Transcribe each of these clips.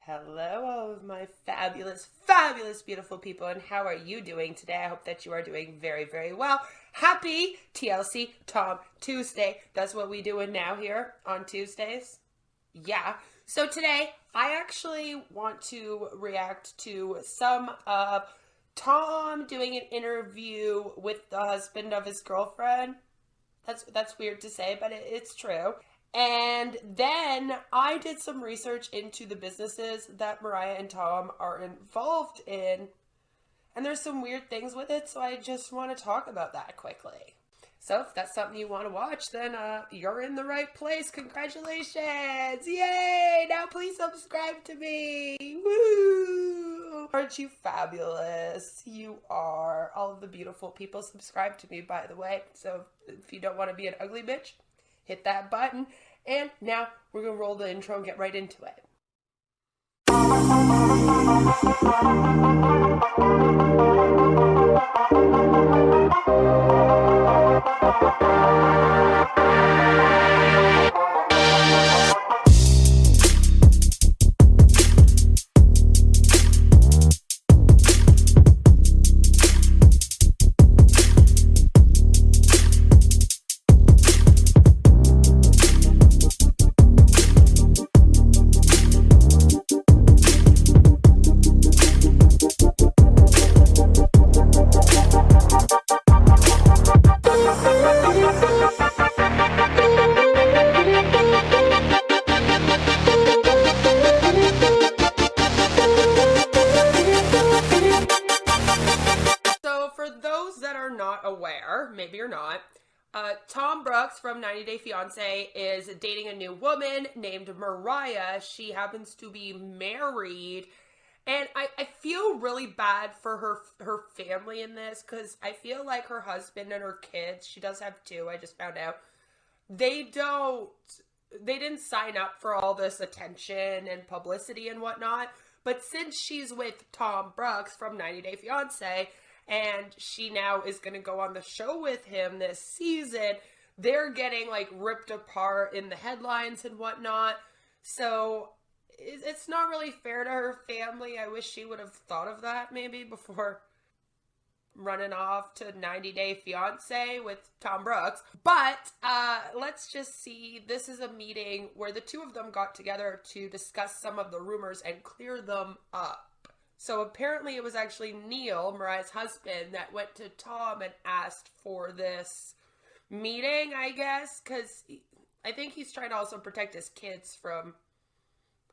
Hello, all of my fabulous, fabulous, beautiful people, and how are you doing today? I hope that you are doing very, very well. Happy TLC Tom Tuesday. That's what we doing now here on Tuesdays. Yeah. So today, I actually want to react to some of Tom doing an interview with the husband of his girlfriend. That's weird to say, but it's true. And then I did some research into the businesses that Mariah and Tom are involved in. And there's some weird things with it, so I just want to talk about that quickly. So if that's something you want to watch, then you're in the right place. Congratulations! Yay! Now please subscribe to me! Woo! Aren't you fabulous? You are. All of the beautiful people subscribe to me, by the way. So if you don't want to be an ugly bitch, hit that button. And now we're going to roll the intro and get right into it. Maybe you're not. Tom Brooks from 90 Day Fiance is dating a new woman named Mariah. She happens to be married. And I feel really bad for her family in this, because I feel like her husband and her kids, she does have two, I just found out, they didn't sign up for all this attention and publicity and whatnot. But since she's with Tom Brooks from 90 Day Fiance, and she now is going to go on the show with him this season, they're getting like ripped apart in the headlines and whatnot. So it's not really fair to her family. I wish she would have thought of that maybe before running off to 90 Day Fiance with Tom Brooks. But let's just see. This is a meeting where the two of them got together to discuss some of the rumors and clear them up. So apparently it was actually Neil, Mariah's husband, that went to Tom and asked for this meeting, I guess, because I think he's trying to also protect his kids from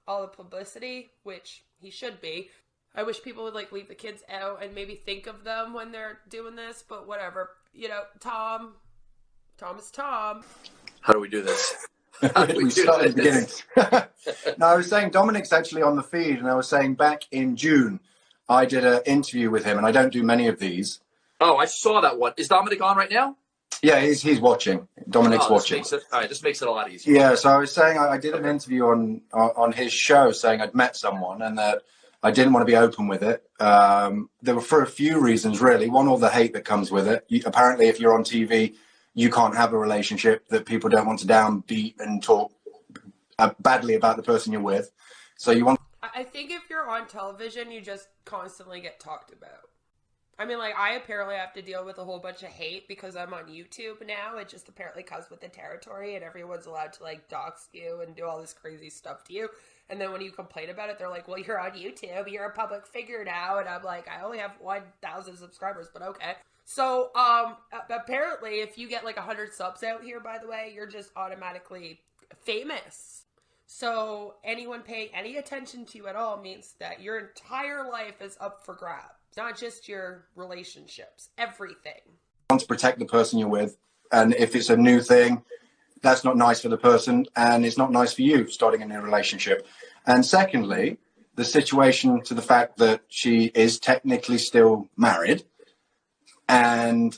all the publicity, which he should be. I wish people would like leave the kids out and maybe think of them when they're doing this, but whatever. You know, Tom is Tom. How do we do this? We start at the beginning. No, I was saying Dominic's actually on the feed, and I was saying back in June, I did an interview with him, and I don't do many of these. Oh, I saw that one. Is Dominic on right now? Yeah, he's watching. Dominic's watching. All right, this makes it a lot easier. Yeah, so I was saying I did an interview on his show saying I'd met someone and that I didn't want to be open with it. There were for a few reasons, really. One, all the hate that comes with it. Apparently, if you're on TV, you can't have a relationship, that people don't want to downbeat and talk badly about the person you're with. So you want... I think if you're on television, you just constantly get talked about. I mean, like, I apparently have to deal with a whole bunch of hate because I'm on YouTube now. It just apparently comes with the territory, and everyone's allowed to, like, dox you and do all this crazy stuff to you. And then when you complain about it, they're like, well, you're on YouTube, you're a public figure now. And I'm like, I only have 1,000 subscribers, but okay. So, apparently, if you get like 100 subs out here, by the way, you're just automatically famous. So, anyone paying any attention to you at all means that your entire life is up for grabs. Not just your relationships, everything. You want to protect the person you're with. And if it's a new thing, that's not nice for the person, and it's not nice for you starting a new relationship. And secondly, the situation to the fact that she is technically still married, and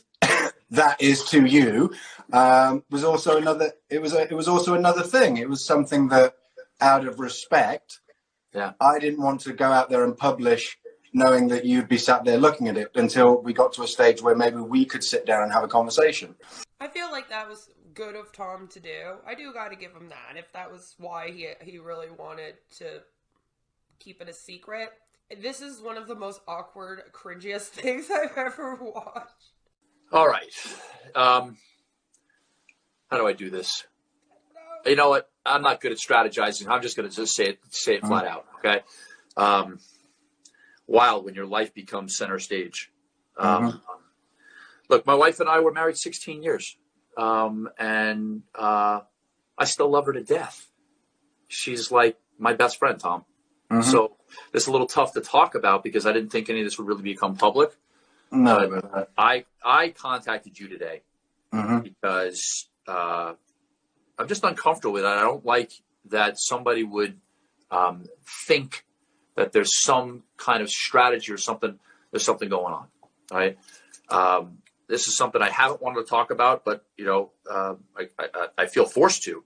that is to you, was also another. It was also another thing. It was something that, out of respect, I didn't want to go out there and publish, knowing that you'd be sat there looking at it, until we got to a stage where maybe we could sit down and have a conversation. I feel like that was good of Tom to do. I do got to give him that. If that was why he really wanted to keep it a secret. This is one of the most awkward, cringiest things I've ever watched. All right. How do I do this? You know what? I'm not good at strategizing. I'm just going to just say it flat out. Okay. Wild when your life becomes center stage. Look, my wife and I were married 16 years. And I still love her to death. She's like my best friend, Tom. So it's a little tough to talk about because I didn't think any of this would really become public. No, I contacted you today because I'm just uncomfortable with that. I don't like that somebody would think that there's some kind of strategy or something. There's something going on, right? This is something I haven't wanted to talk about, but you know, I feel forced to.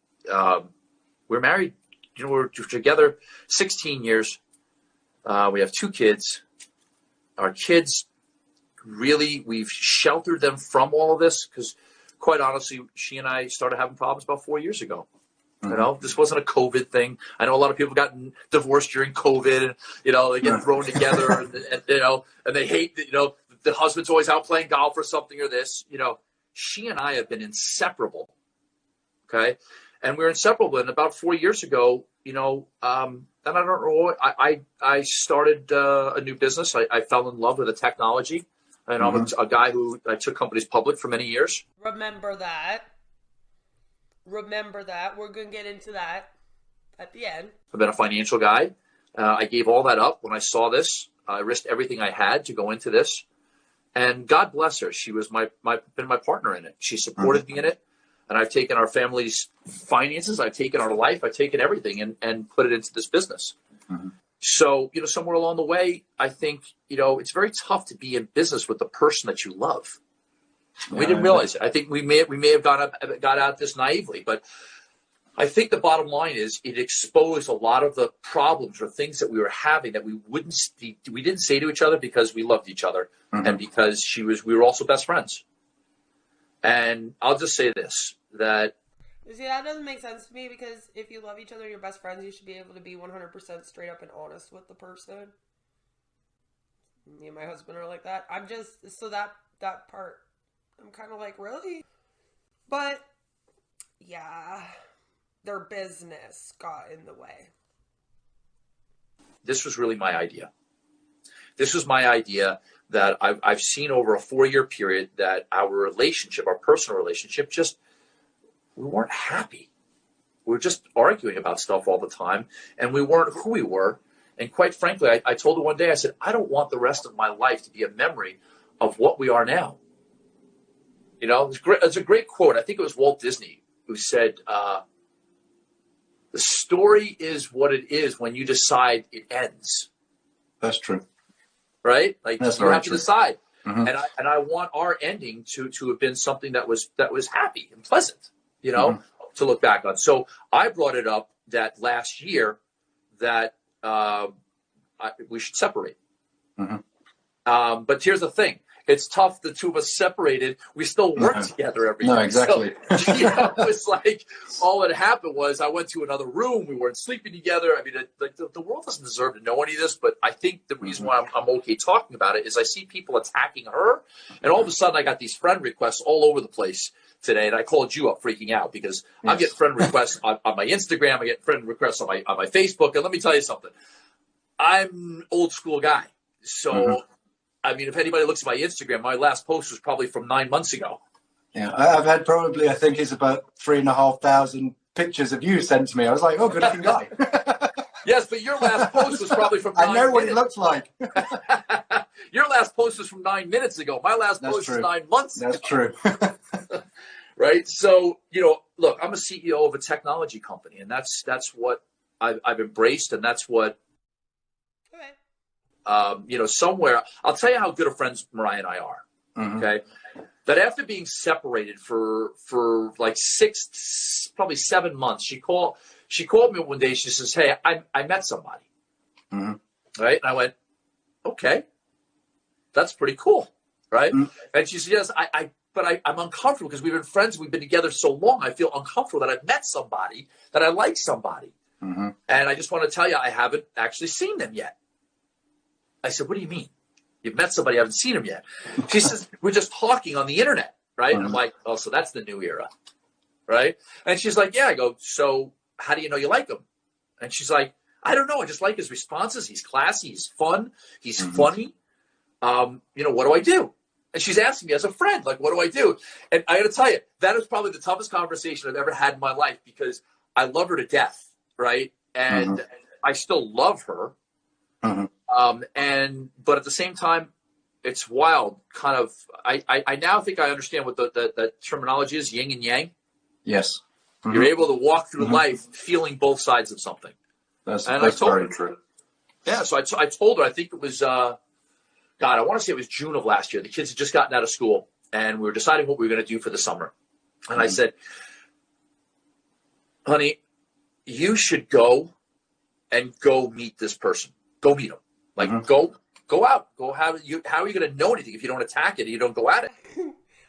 We're married. You know, we're together 16 years. We have 2 kids. Our kids, really, we've sheltered them from all of this because, quite honestly, she and I started having problems about 4 years ago. You know, this wasn't a COVID thing. I know a lot of people got divorced during COVID, and you know, they get thrown together, and you know, and they hate that. You know, the husband's always out playing golf or something or this. You know, she and I have been inseparable. Okay. And we were inseparable. And about 4 years ago, you know, and I don't know, I started a new business. I fell in love with the technology. And I'm a guy who I took companies public for many years. Remember that. We're going to get into that at the end. I've been a financial guy. I gave all that up when I saw this. I risked everything I had to go into this. And God bless her. She was been my partner in it. She supported me in it. And I've taken our family's finances, I've taken our life, I've taken everything and put it into this business. So, you know, somewhere along the way, I think, you know, it's very tough to be in business with the person that you love. We didn't realize it. I think we may have got out this naively, but I think the bottom line is it exposed a lot of the problems or things that we were having that we didn't say to each other because we loved each other and because we were also best friends. And I'll just say this, that... See, that doesn't make sense to me because if you love each other and you're best friends, you should be able to be 100% straight up and honest with the person. Me and my husband are like that. I'm just... So that part, I'm kind of like, really? But, yeah, their business got in the way. This was really my idea. This was my idea that I've seen over a 4-year period that our relationship, our personal relationship, we weren't happy. We were just arguing about stuff all the time, and we weren't who we were. And quite frankly, I told her one day, I said, I don't want the rest of my life to be a memory of what we are now. You know, it's a great quote. I think it was Walt Disney who said, the story is what it is when you decide it ends. That's true. Right? Like That's you have to true. decide. And I want our ending to have been something that was happy and pleasant, you know, to look back on. So I brought it up that last year that we should separate. But here's the thing. It's tough. The two of us separated. We still work together every day. No, exactly. So, you know, it was like all that happened was I went to another room. We weren't sleeping together. I mean, the world doesn't deserve to know any of this. But I think the reason why I'm okay talking about it is I see people attacking her. And all of a sudden I got these friend requests all over the place today. And I called you up freaking out because I'm getting friend requests on my Instagram. I get friend requests on my Facebook. And let me tell you something. I'm an old school guy. So I mean, if anybody looks at my Instagram, my last post was probably from 9 months ago. Yeah, I've had probably, I think it's about 3,500 pictures of you sent to me. I was like, oh, good looking guy. Yes, but your last post was probably from 9 minutes. I know what he looks like. Your last post was from 9 minutes ago. My last post was 9 months ago. That's true. Right? So, you know, look, I'm a CEO of a technology company, and that's what I've embraced, and that's what you know, somewhere, I'll tell you how good of friends Mariah and I are. Okay. That after being separated for like 6, probably 7 months, she called me one day. She says, hey, I met somebody. Right. And I went, okay, that's pretty cool. Right. And she said, yes, but I'm uncomfortable because we've been friends. We've been together so long. I feel uncomfortable that I've met somebody, that I like somebody. Mm-hmm. And I just want to tell you, I haven't actually seen them yet. I said, what do you mean? You've met somebody, I haven't seen them yet. She says, we're just talking on the internet, right? Mm-hmm. And I'm like, oh, so that's the new era, right? And she's like, yeah. I go, so how do you know you like him? And she's like, I don't know. I just like his responses. He's classy. He's fun. He's funny. What do I do? And she's asking me as a friend, like, what do I do? And I got to tell you, that is probably the toughest conversation I've ever had in my life because I love her to death, right? And I still love her. But at the same time, it's wild. Kind of, I now think I understand what the terminology is, yin and yang. Yes. You're able to walk through life feeling both sides of something. That's very true. Yeah, so I told her, I think it was, I want to say it was June of last year. The kids had just gotten out of school, and we were deciding what we were going to do for the summer. And I said, honey, you should go meet this person. Go meet him. Like, go out. How are you going to know anything if you don't attack it and you don't go at it?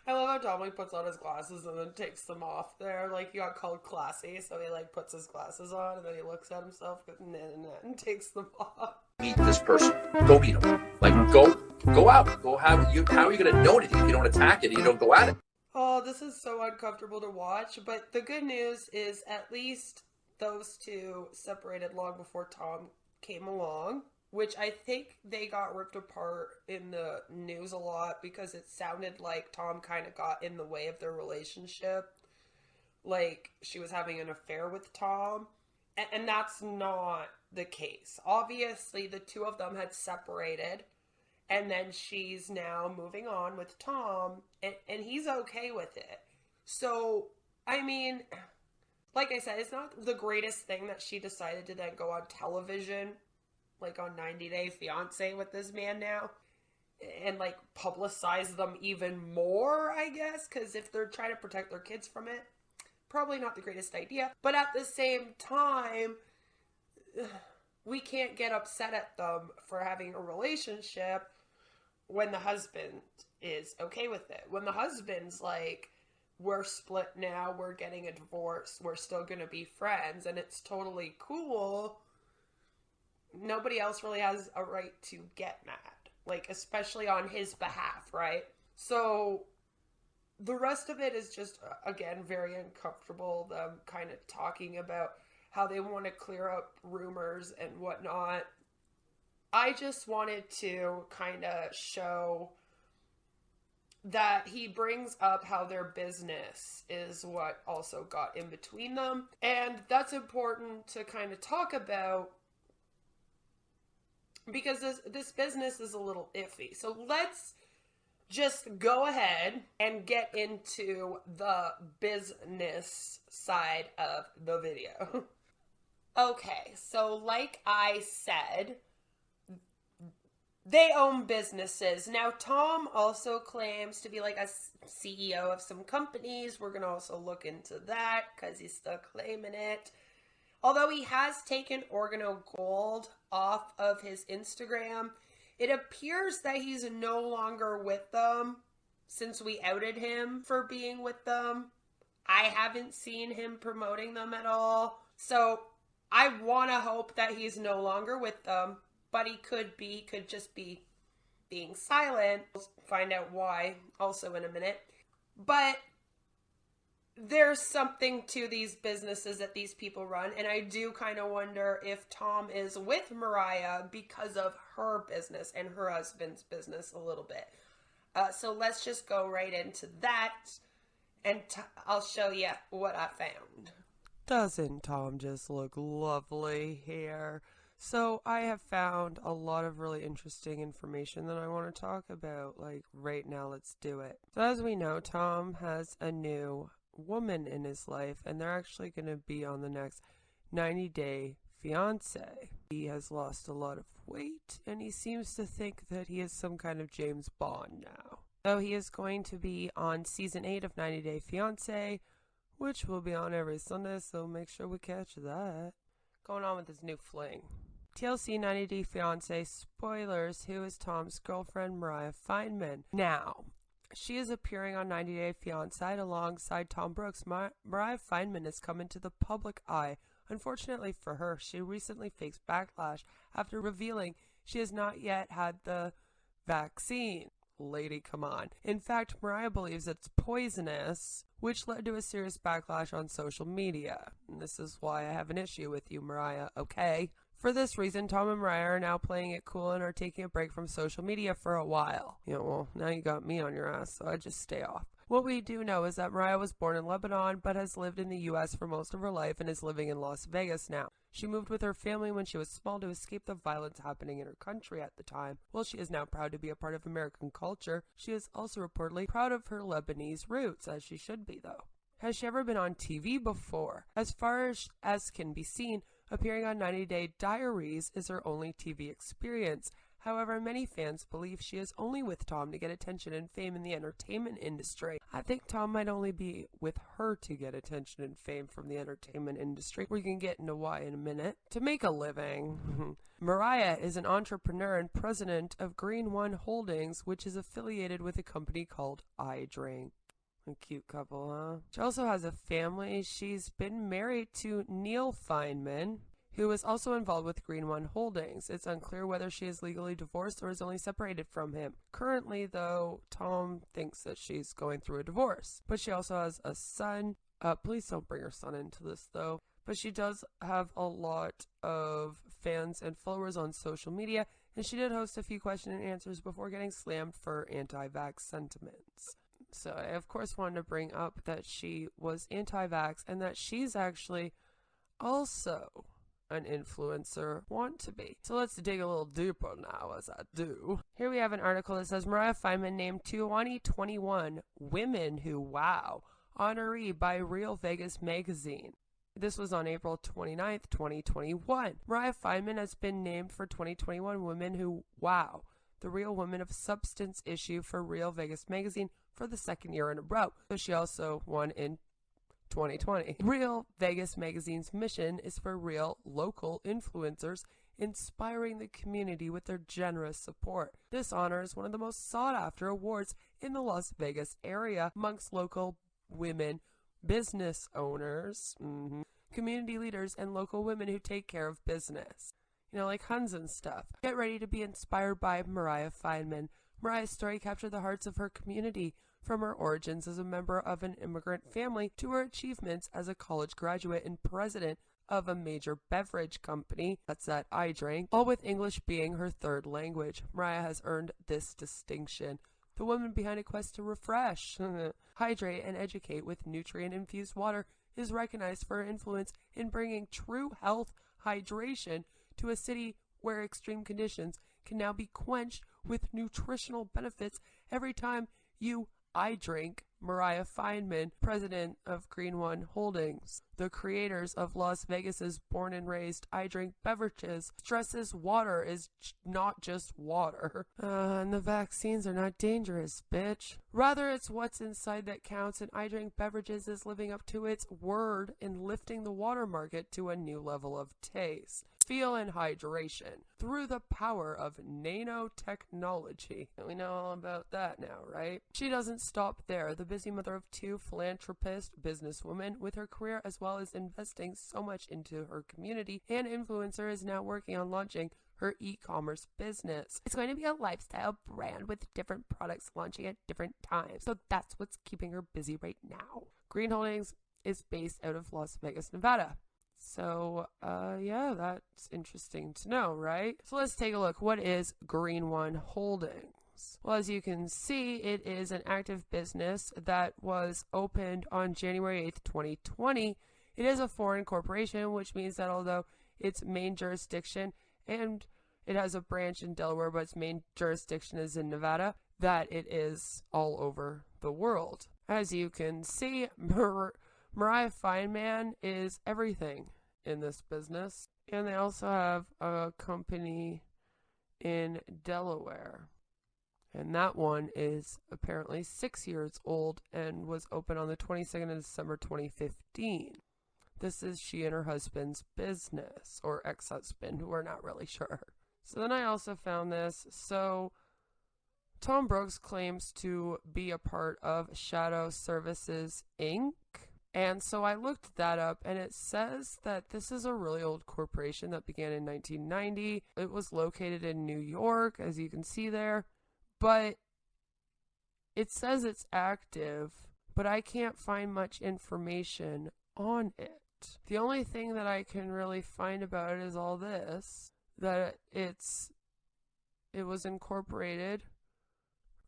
I love how Tom puts on his glasses and then takes them off there. Like, he got called classy, so he, puts his glasses on and then he looks at himself and takes them off. Meet this person. Go meet him. Like, go out. How are you going to know anything if you don't attack it and you don't go at it? Oh, this is so uncomfortable to watch, but the good news is at least those two separated long before Tom came along, which I think they got ripped apart in the news a lot because it sounded like Tom kind of got in the way of their relationship. Like, she was having an affair with Tom, and that's not the case. Obviously, the two of them had separated, and then she's now moving on with Tom, and he's okay with it. So, I mean, like I said, it's not the greatest thing that she decided to then go on television, like on 90 Day Fiance with this man now, and publicize them even more, I guess, because if they're trying to protect their kids from it, probably not the greatest idea. But at the same time, we can't get upset at them for having a relationship when the husband is okay with it. When the husband's like, we're split now, we're getting a divorce, we're still going to be friends, and it's totally cool, nobody else really has a right to get mad. Especially on his behalf, right? So, the rest of it is just, again, very uncomfortable. Them kind of talking about how they want to clear up rumors and whatnot. I just wanted to kind of show that he brings up how their business is what also got in between them. And that's important to kind of talk about because this business is a little iffy. So let's just go ahead and get into the business side of the video. Okay, so like I said, they own businesses. Now, Tom also claims to be like a CEO of some companies. We're going to also look into that because he's still claiming it. Although he has taken Organo Gold off of his Instagram, it appears that he's no longer with them since we outed him for being with them. I haven't seen him promoting them at all. So I want to hope that he's no longer with them, but he could just be being silent. We'll find out why also in a minute. But there's something to these businesses that these people run, and I do kind of wonder if Tom is with Mariah because of her business and her husband's business a little bit. So let's just go right into that, and I'll show you what I found. Doesn't Tom just look lovely here? So I have found a lot of really interesting information that I want to talk about, right now. Let's do it. So as we know, Tom has a new woman in his life, and they're actually going to be on the next 90 Day Fiance. He has lost a lot of weight, and he seems to think that he is some kind of James Bond now. So he is going to be on season 8 of 90 Day Fiance, which will be on every Sunday, so make sure we catch that. Going on with his new fling. TLC 90 Day Fiance spoilers, who is Tom's girlfriend, Mariah Feynman. Now, she is appearing on 90 Day Fiancé alongside Tom Brooks. Mariah Feynman has come into the public eye Unfortunately for her, she recently faced backlash after revealing she has not yet had the vaccine. Lady, come on. In fact, Mariah believes it's poisonous, which led to a serious backlash on social media. And this is why I have an issue with you, Mariah, okay? For this reason, Tom and Mariah are now playing it cool and are taking a break from social media for a while. Well, now you got me on your ass, so I just stay off. What we do know is that Mariah was born in Lebanon, but has lived in the U.S. for most of her life and is living in Las Vegas now. She moved with her family when she was small to escape the violence happening in her country at the time. While she is now proud to be a part of American culture, she is also reportedly proud of her Lebanese roots, as she should be, though. Has she ever been on TV before? As far as can be seen, appearing on 90 Day Diaries is her only TV experience. However, many fans believe she is only with Tom to get attention and fame in the entertainment industry. I think Tom might only be with her to get attention and fame from the entertainment industry. We can get into why in a minute. To make a living. Mariah is an entrepreneur and president of Green One Holdings, which is affiliated with a company called iDrink. A cute couple, huh? She also has a family. She's been married to Neil Feynman, who is also involved with Green One Holdings. It's unclear whether she is legally divorced or is only separated from him. Currently, though, Tom thinks that she's going through a divorce. But she also has a son. Please don't bring her son into this, though. But she does have a lot of fans and followers on social media, and she did host a few question and answers before getting slammed for anti-vax sentiments. So I, of course, wanted to bring up that she was anti-vax and that she's actually also an influencer want to be. So let's dig a little deeper now, as I do. Here we have an article that says Mariah Feynman named 2021 Women Who Wow honoree by Real Vegas magazine. This was on April 29th, 2021. Mariah Feynman has been named for 2021 Women Who Wow, the Real Women of Substance issue for Real Vegas magazine for the second year in a row. So she also won in 2020. Real Vegas magazine's mission is for real local influencers inspiring the community with their generous support. This honor is one of the most sought after awards in the Las Vegas area amongst local women business owners, community leaders, and local women who take care of business. Like Huns and stuff. Get ready to be inspired by Mariah Feynman. Mariah's story captured the hearts of her community, from her origins as a member of an immigrant family to her achievements as a college graduate and president of a major beverage company, that's that iDrink, all with English being her third language. Mariah has earned this distinction. The woman behind a quest to refresh, hydrate, and educate with nutrient-infused water is recognized for her influence in bringing true health hydration to a city where extreme conditions can now be quenched with nutritional benefits every time you iDrink. Mariah Feynman, president of Green One Holdings, the creators of Las Vegas's born and raised iDrink beverages, stresses water is not just water. And the vaccines are not dangerous, bitch. Rather, it's what's inside that counts, and iDrink beverages is living up to its word in lifting the water market to a new level of taste, feel, and hydration through the power of nanotechnology. We know all about that now, right? She doesn't stop there. The busy mother of two, philanthropist, businesswoman with her career as well as investing so much into her community and influencer, is now working on launching her e-commerce business. It's going to be a lifestyle brand with different products launching at different times. So that's what's keeping her busy right now. Green Holdings is based out of Las Vegas, Nevada. So, yeah, that's interesting to know, right? So let's take a look. What is Green One Holdings? Well, as you can see, it is an active business that was opened on January 8th, 2020. It is a foreign corporation, which means that although its main jurisdiction, and it has a branch in Delaware, but its main jurisdiction is in Nevada, that it is all over the world. As you can see, Mariah Feynman is everything in this business. And they also have a company in Delaware. And that one is apparently 6 years old and was opened on the 22nd of December 2015. This is she and her husband's business, or ex-husband, we're not really sure. So then I also found this. So Tom Brooks claims to be a part of Shadow Services, Inc., And so I looked that up, and it says that this is a really old corporation that began in 1990. It was located in New York, as you can see there, but it says it's active, but I can't find much information on it. The only thing that I can really find about it is all this, that it was incorporated,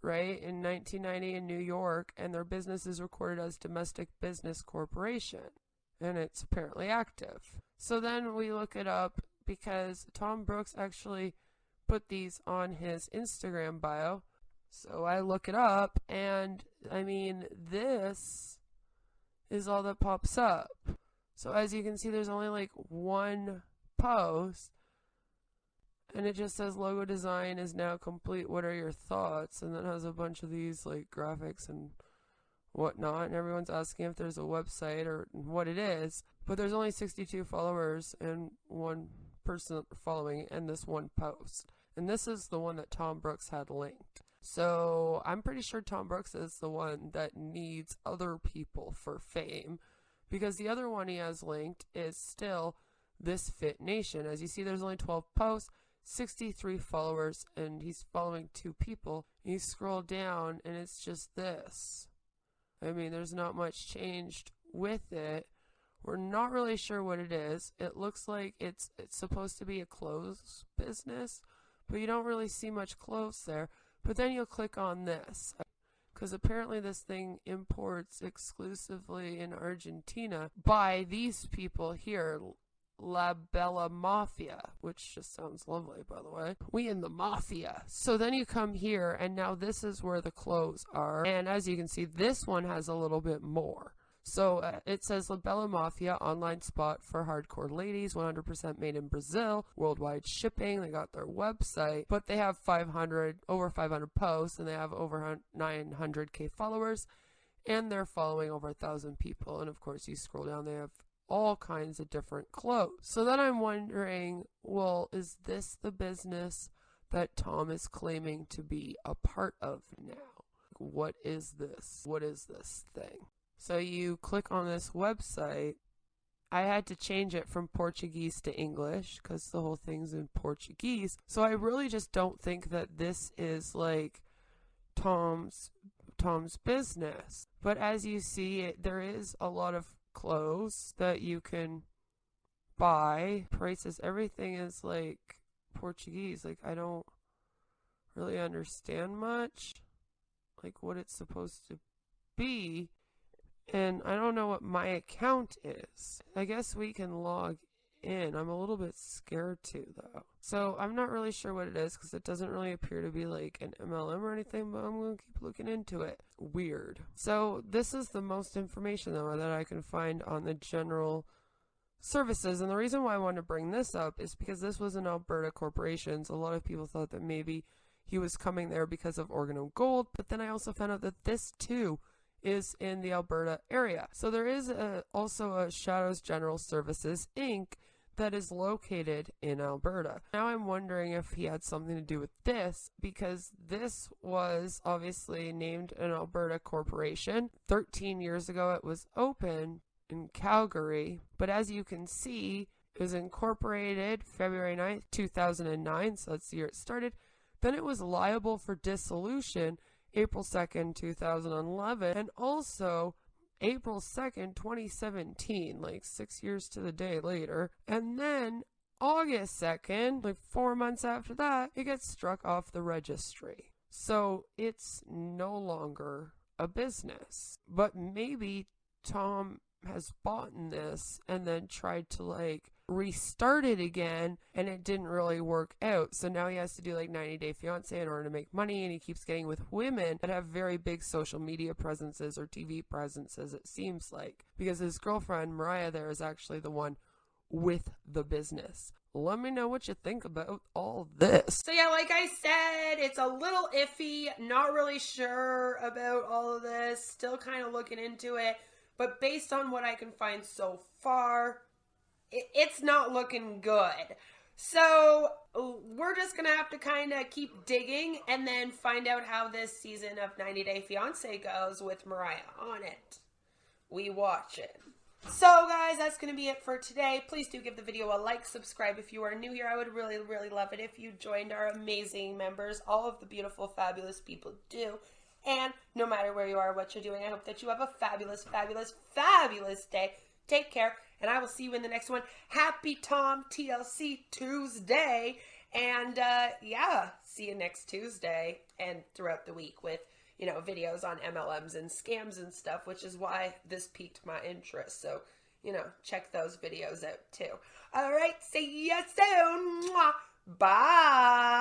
right, in 1990 in New York, and their business is recorded as Domestic Business Corporation, and it's apparently active. So then we look it up because Tom Brooks actually put these on his Instagram bio. So I look it up, and I mean, this is all that pops up. So as you can see, there's only like one post, and it just says logo design is now complete. What are your thoughts? And then has a bunch of these like graphics and whatnot, and everyone's asking if there's a website or what it is. But there's only 62 followers and one person following, and this one post. And this is the one that Tom Brooks had linked. So I'm pretty sure Tom Brooks is the one that needs other people for fame, because the other one he has linked is still This Fit Nation. As you see, there's only 12 posts, 63 followers, and he's following 2 people. You scroll down, and it's just this. I mean, there's not much changed with it. We're not really sure what it is. It looks like it's supposed to be a clothes business, but you don't really see much clothes there. But then you'll click on this, because apparently this thing imports exclusively in Argentina by these people here, La Bella Mafia, which just sounds lovely, by the way. We in the Mafia. So then you come here, and now this is where the clothes are. And as you can see, this one has a little bit more. So it says La Bella Mafia, online spot for hardcore ladies, 100% made in Brazil, worldwide shipping. They got their website, but they have over 500 posts, and they have over 900K followers, and they're following over 1,000 people. And of course, you scroll down, they have all kinds of different clothes. So then I'm wondering, well, is this the business that Tom is claiming to be a part of now? What is this? What is this thing? So you click on this website. I had to change it from Portuguese to English because the whole thing's in Portuguese. So I really just don't think that this is like Tom's business. But as you see, there is a lot of clothes that you can buy. Prices, everything is like Portuguese. Like, I don't really understand much like what it's supposed to be. And I don't know what my account is. I guess we can log in. I'm a little bit scared to, though. So I'm not really sure what it is because it doesn't really appear to be like an MLM or anything, but I'm going to keep looking into it. Weird. So this is the most information, though, that I can find on the general services. And the reason why I wanted to bring this up is because this was an Alberta corporation. So a lot of people thought that maybe he was coming there because of Organo Gold. But then I also found out that this, too, is in the Alberta area. So there is also a Shadows General Services Inc. that is located in Alberta. Now I'm wondering if he had something to do with this, because this was obviously named an Alberta corporation. 13 years ago it was open in Calgary, but as you can see, it was incorporated February 9th, 2009, so that's the year it started. Then it was liable for dissolution April 2nd, 2011, and also April 2nd, 2017, like 6 years to the day later. And then August 2nd, like 4 months after that, it gets struck off the registry. So it's no longer a business. But maybe Tom has bought in this and then tried to like restart it again, and it didn't really work out. So now he has to do like 90 Day Fiance in order to make money, and he keeps getting with women that have very big social media presences or TV presences, it seems like, because his girlfriend Mariah there is actually the one with the business. Let me know what you think about all this. So yeah, like I said, it's a little iffy, not really sure about all of this, still kind of looking into it. But based on what I can find so far, it's not looking good. So we're just going to have to kind of keep digging and then find out how this season of 90 Day Fiance goes with Mariah on it. we watching. So guys, that's going to be it for today. Please do give the video a like, subscribe if you are new here. I would really, really love it if you joined our amazing members. All of the beautiful, fabulous people do. And no matter where you are, what you're doing, I hope that you have a fabulous, fabulous, fabulous day. Take care, and I will see you in the next one. Happy Tom TLC Tuesday. And yeah, see you next Tuesday and throughout the week with, you know, videos on MLMs and scams and stuff, which is why this piqued my interest. So, you know, check those videos out too. All right, see you soon. Mwah. Bye.